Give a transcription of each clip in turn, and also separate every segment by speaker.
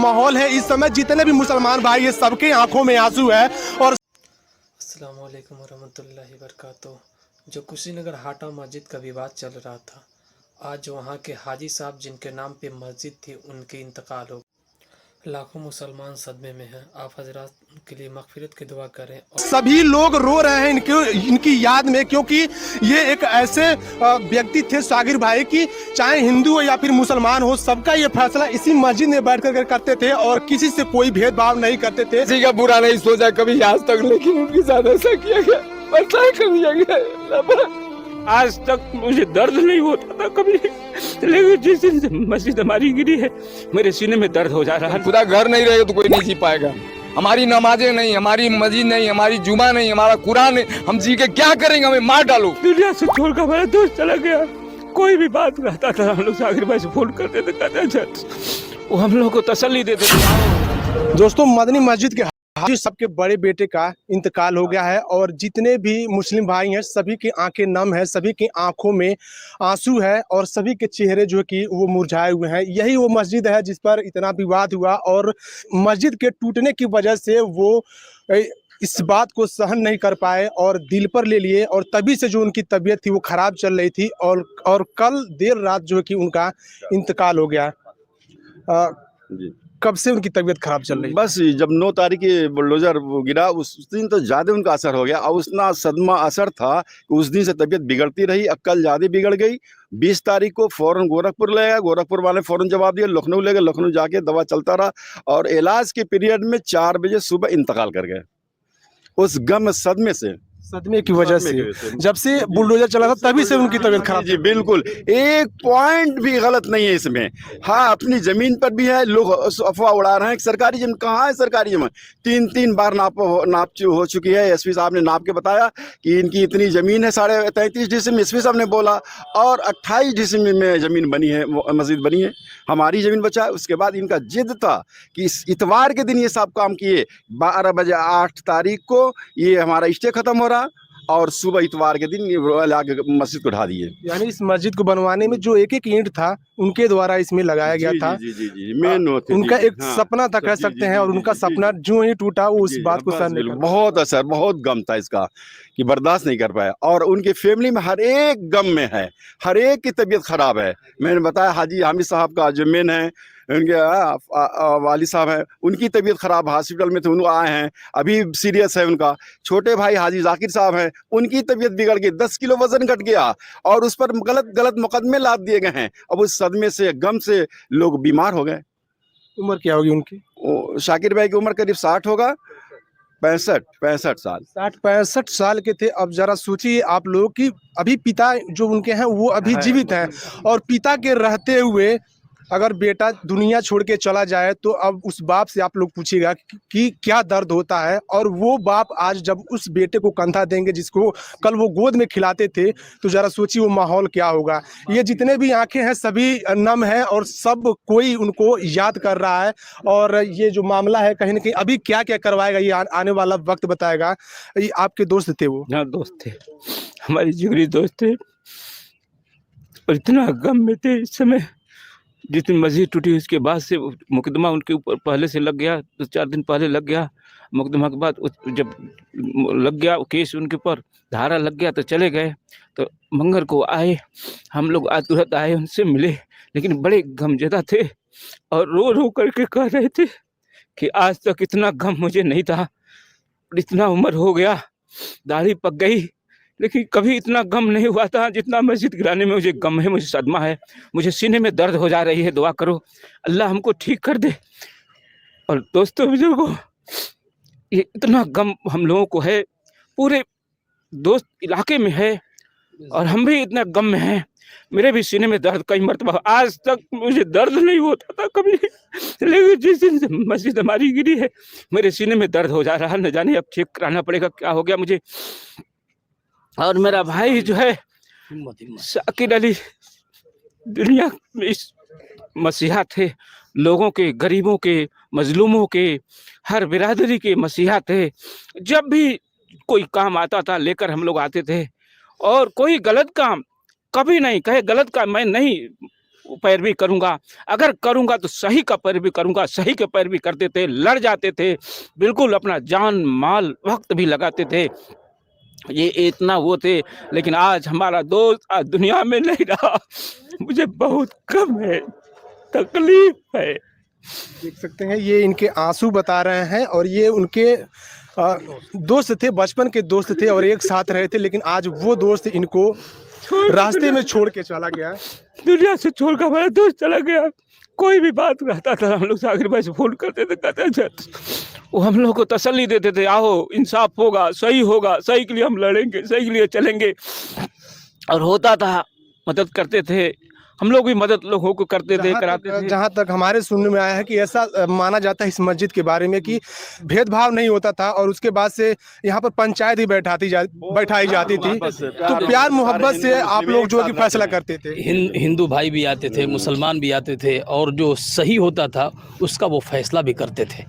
Speaker 1: माहौल है इस समय, जितने भी मुसलमान भाई है सबके आंखों में आंसू है। और
Speaker 2: अस्सलाम वालेकुम वरहमतुल्लाहि वबरकातुहू। जो कुशीनगर हाटा मस्जिद का विवाद चल रहा था, आज वहां के हाजी साहब जिनके नाम पे मस्जिद थी उनकी इंतकाल हो। लाखों मुसलमान सदमे में हैं। आप हजरात के लिए मगफिरत की दुआ करें।
Speaker 1: सभी लोग रो रहे हैं इनकी याद में, क्योंकि ये एक ऐसे व्यक्ति थे सागिर भाई की, चाहे हिंदू हो या फिर मुसलमान हो, सबका ये फैसला इसी मस्जिद में बैठ कर करते थे और किसी से कोई भेदभाव नहीं करते थे।
Speaker 3: किसी का बुरा नहीं सोचा कभी आज तक, लेकिन उनके साथ ऐसा किया गया, ऐसा कर दिया गया। आज तक मुझे दर्द नहीं होता था कभी, लेकिन जिस दिन से मस्जिद हमारी गिरी है मेरे सीने में दर्द हो जा रहा है। खुदा घर नहीं रहेगा तो कोई नहीं जी पाएगा। हमारी नमाजें नहीं, हमारी मस्जिद नहीं, हमारी जुमा नहीं, हमारा कुरान नहीं, हम जी के क्या करेंगे? हमें मार डालो। दुनिया से छोड़कर हमारा दोस्त चला गया। कोई भी बात रहता था हम लोग सागिर भाई से फोन करते थे, कहते वो हम लोग को तसल्ली देते थे।
Speaker 1: दोस्तों, मदनी मस्जिद के हाजी सबके बड़े बेटे का इंतकाल हो गया है और जितने भी मुस्लिम भाई हैं सभी की आंखें नम है, सभी की आंखों में आंसू है और सभी के चेहरे जो है कि वो मुरझाए हुए हैं। यही वो मस्जिद है जिस पर इतना विवाद हुआ और मस्जिद के टूटने की वजह से वो इस बात को सहन नहीं कर पाए और दिल पर ले लिए और तभी से जो उनकी तबीयत थी वो खराब चल रही थी और कल देर रात जो है कि उनका इंतकाल हो गया। कब से उनकी तबीयत खराब चल रही?
Speaker 4: बस जब 9 तारीख की बुलडोजर गिरा उस दिन तो ज़्यादा उनका असर हो गया और उतना सदमा असर था कि उस दिन से तबीयत बिगड़ती रही। कल ज़्यादा बिगड़ गई। 20 तारीख को फ़ौरन गोरखपुर ले गया, गोरखपुर वाले फ़ौरन जवाब दिया, लखनऊ ले गए, लखनऊ जाके दवा चलता रहा और इलाज के पीरियड में 4 बजे सुबह इंतकाल कर गए उस गम सदमे की वजह से।
Speaker 1: जब से बुलडोजर चला था तभी से उनकी तबीयत खराब।
Speaker 4: जी बिल्कुल, एक पॉइंट भी गलत नहीं है इसमें। हाँ, अपनी जमीन पर भी है, लोग अफवाह उड़ा रहे हैं कि सरकारी जमीन कहाँ है। सरकारी जमीन 3 बार नाप हो चुकी है। एसपी साहब ने नाप के बताया कि इनकी इतनी जमीन है, 33.5 डिसम एसपी साहब ने बोला और 28 डिसम में जमीन बनी है, मस्जिद बनी है। हमारी जमीन बचा है। उसके बाद इनका जिद था कि इस इतवार के दिन ये सब काम किए। 12 बजे 8 तारीख को ये हमारा स्टे खत्म हो रहा और सुबह इतवार के दिन मस्जिद को ढा दिए।
Speaker 1: यानी इस मस्जिद को बनवाने में जो एक ईंट था उनके द्वारा इसमें लगाया गया था।
Speaker 4: जी मेन
Speaker 1: उनका एक सपना था कह सकते हैं और उनका सपना जो ही टूटा वो उस बात को सहन नहीं कर पाया।
Speaker 4: बहुत असर, बहुत गम था इसका कि बर्दाश्त नहीं कर पाया और उनके फैमिली में हर एक गम में है, हर एक की तबीयत खराब है। मैंने बताया हाजी हामिद साहब का जो मेन है, उनके वाली साहब हैं, उनकी तबीयत खराब, हॉस्पिटल में थे, उन आए हैं, अभी सीरियस है उनका। छोटे भाई हाजी जाकिर साहब हैं, उनकी तबीयत बिगड़ गई, 10 किलो वजन घट गया और उस पर गलत मुकदमे लाद दिए गए हैं। अब उस सदमे से, गम से लोग बीमार हो गए।
Speaker 1: उम्र क्या होगी उनकी?
Speaker 4: शाकिर भाई की उम्र करीब 60 होगा, 65 साल।
Speaker 1: 65 साल के थे। अब जरा सोचिए आप लोग कि अभी पिता जो उनके हैं वो अभी जीवित हैं और पिता के रहते हुए अगर बेटा दुनिया छोड़ के चला जाए तो अब उस बाप से आप लोग पूछिएगा कि क्या दर्द होता है। और वो बाप आज जब उस बेटे को कंधा देंगे जिसको कल वो गोद में खिलाते थे, तो जरा सोचिए वो माहौल क्या होगा। ये जितने भी आंखें हैं सभी नम हैं और सब कोई उनको याद कर रहा है। और ये जो मामला है कहीं ना कहीं अभी क्या क्या करवाएगा ये आने वाला वक्त बताएगा। ये आपके दोस्त थे? वो
Speaker 3: हाँ दोस्त थे, हमारी जिगरी दोस्त थे और इतना गम में थे इस समय। जिस दिन मस्जिद टूटी उसके बाद से मुकदमा उनके ऊपर पहले से लग गया, 2-4 दिन पहले लग गया। मुकदमा के बाद जब लग गया केस उनके ऊपर, धारा लग गया तो चले गए। तो मंगल को आए, हम लोग आज तुरंत आए, उनसे मिले, लेकिन बड़े गमज़दा थे और रो रो करके कह रहे थे कि आज तक इतना गम मुझे नहीं था, इतना उम्र हो गया, दाढ़ी पक गई, लेकिन कभी इतना गम नहीं हुआ था जितना मस्जिद गिराने में मुझे गम है, मुझे सदमा है, मुझे सीने में दर्द हो जा रही है। दुआ करो अल्लाह हमको ठीक कर दे। और दोस्तों बुजुर्गों, ये इतना गम हम लोगों को है, पूरे दोस्त इलाके में है और हम भी इतना गम में हैं। मेरे भी सीने में दर्द कई मरतबा, आज तक मुझे दर्द नहीं होता था कभी, लेकिन जिस दिन से मस्जिद हमारी गिरी है मेरे सीने में दर्द हो जा रहा है। न जाने अब ठीक कराना पड़ेगा, क्या हो गया मुझे। और मेरा भाई जो है शाकिर अली दुनिया में इस मसीहा थे, लोगों के, गरीबों के, मजलूमों के, हर बिरादरी के मसीहा थे। जब भी कोई काम आता था लेकर हम लोग आते थे और कोई गलत काम कभी नहीं कहे, गलत काम मैं नहीं, पैरवी करूंगा, अगर करूंगा तो सही का पैरवी करूंगा। सही के पैरवी करते थे, लड़ जाते थे, बिल्कुल अपना जान माल वक्त भी लगाते थे। ये इतना वो थे, लेकिन आज हमारा दोस्त आज दुनिया में नहीं रहा। मुझे बहुत गम है, तकलीफ है।
Speaker 1: देख सकते हैं ये इनके आंसू बता रहे हैं और ये उनके दोस्त थे, बचपन के दोस्त थे और एक साथ रहे थे, लेकिन आज वो दोस्त इनको रास्ते में छोड़ के चला गया।
Speaker 3: दुनिया से छोड़ कर हमारा दोस्त चला गया। कोई भी बात रहता था हम लोग साकिर भाई से फोन करते थे, कहते थे वो हम लोग को तसल्ली देते थे, आओ इंसाफ होगा, सही के लिए हम लड़ेंगे, सही के लिए चलेंगे। और होता था, मदद करते थे, हम लोग भी मदद लोगों को करते थे, कराते थे।
Speaker 1: जहाँ तक हमारे सुनने में आया है कि ऐसा माना जाता है इस मस्जिद के बारे में कि भेदभाव नहीं होता था और उसके बाद से यहाँ पर पंचायत ही बैठाई जाती थी, तो प्यार मोहब्बत से आप लोग जो है कि फैसला करते थे।
Speaker 5: हिंदू भाई भी आते थे, मुसलमान भी आते थे और जो सही होता था उसका वो फैसला भी करते थे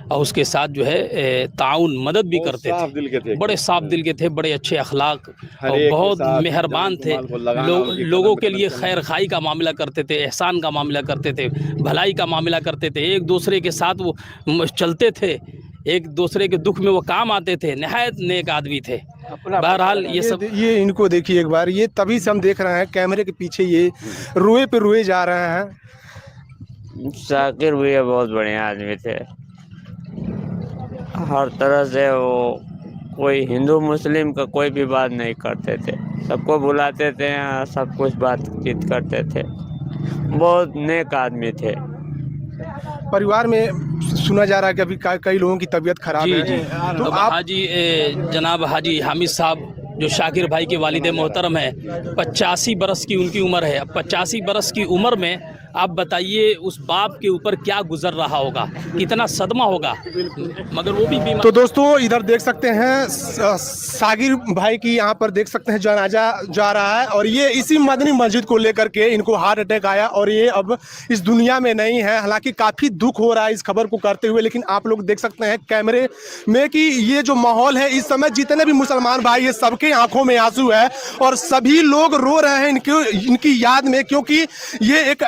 Speaker 5: और उसके साथ जो है ताउन मदद भी करते थे। बड़े साफ दिल के थे, बड़े अच्छे अखलाक और बहुत मेहरबान थे। लोगों के लिए खैर खाई का मामला करते थे, एहसान का मामला करते थे, भलाई का मामला करते थे। एक दूसरे के साथ वो चलते थे, एक दूसरे के दुख में वो काम आते थे। नहायत नेक आदमी थे। बहरहाल ये
Speaker 1: इनको देखिए एक बार, ये तभी से हम देख रहे हैं कैमरे के पीछे ये रोए पे रोए जा रहे हैं।
Speaker 6: शाकिर भैया बहुत बढ़िया आदमी थे, हर तरह से वो कोई हिंदू मुस्लिम का कोई भी बात नहीं करते थे, सबको बुलाते थे, सब कुछ बातचीत करते थे, बहुत नेक आदमी थे।
Speaker 1: परिवार में सुना जा रहा है कि अभी कई लोगों की तबीयत खराब है, तो आप
Speaker 5: जनाब हाजी हामिद साहब जो शाकिर भाई के वालिद मोहतरम है, 85 बरस की उनकी उम्र है। 85 बरस की उम्र में आप बताइए उस बाप के ऊपर क्या गुजर रहा होगा, कितना सदमा होगा, मगर वो भी बीमार।
Speaker 1: तो दोस्तों इधर देख सकते हैं सागिर भाई की यहाँ पर देख सकते हैं जनाजा जा रहा है और ये इसी मदनी मस्जिद को लेकर के इनको हार्ट अटैक आया और ये अब इस दुनिया में नहीं है। हालांकि काफ़ी दुख हो रहा है इस खबर को करते हुए, लेकिन आप लोग देख सकते हैं कैमरे में कि ये जो माहौल है इस समय, जितने भी मुसलमान भाई ये सबके आंखों में आंसू है और सभी लोग रो रहे हैं इनकी याद में, क्योंकि ये एक